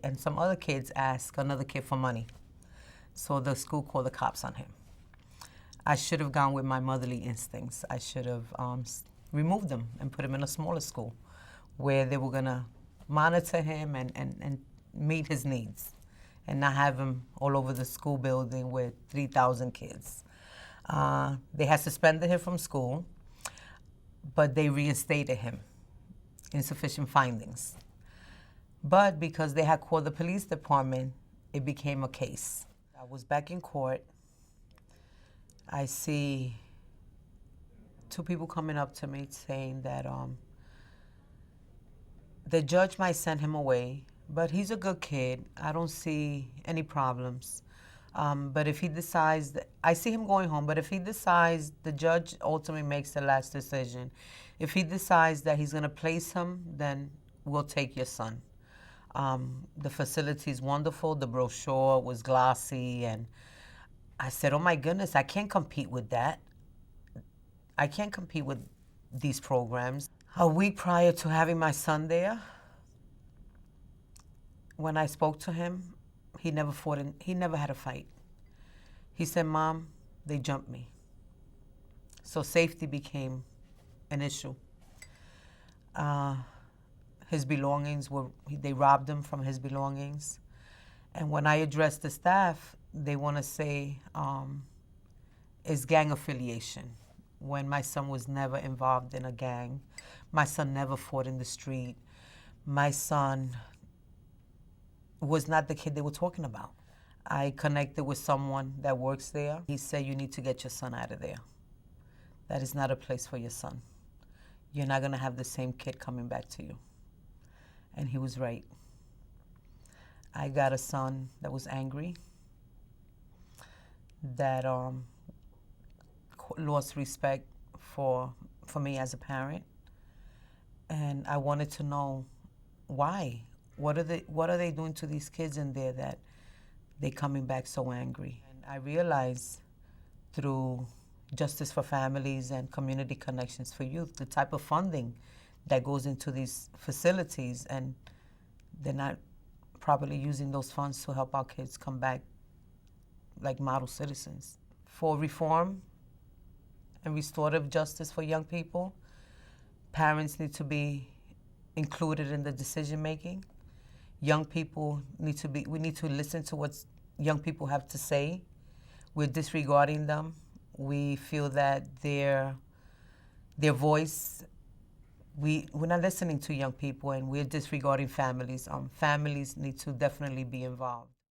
and some other kids asked another kid for money. So the school called the cops on him. I should have gone with my motherly instincts. I should have removed him and put him in a smaller school where they were going to monitor him and meet his needs and not have him all over the school building with 3,000 kids. They had suspended him from school, but they reinstated him. Insufficient findings. But because they had called the police department, it became a case. I was back in court. I see two people coming up to me saying that the judge might send him away, but he's a good kid. I don't see any problems. But if he decides, I see him going home, but if he decides, the judge ultimately makes the last decision. If he decides that he's going to place him, then we'll take your son. The facility is wonderful. The brochure was glossy, and I said, oh my goodness, I can't compete with that. I can't compete with these programs. A week prior to having my son there, when I spoke to him, he never fought, he never had a fight. He said, Mom, they jumped me. So safety became an issue. His belongings they robbed him from his belongings. And when I addressed the staff, they want to say it's gang affiliation, when my son was never involved in a gang. My son never fought in the street. My son was not the kid they were talking about. I connected with someone that works there. He said, you need to get your son out of there. That is not a place for your son. You're not going to have the same kid coming back to you. And he was right. I got a son that was angry, that lost respect for me as a parent. And I wanted to know why. What are they doing to these kids in there that they're coming back so angry? And I realized through Justice for Families and Community Connections for Youth, the type of funding that goes into these facilities, and they're not properly using those funds to help our kids come back like model citizens. For reform and restorative justice for young people, parents need to be included in the decision making. Young people we need to listen to what young people have to say. We're disregarding them. We feel that their voice, we're not listening to young people, and we're disregarding families. Families need to definitely be involved.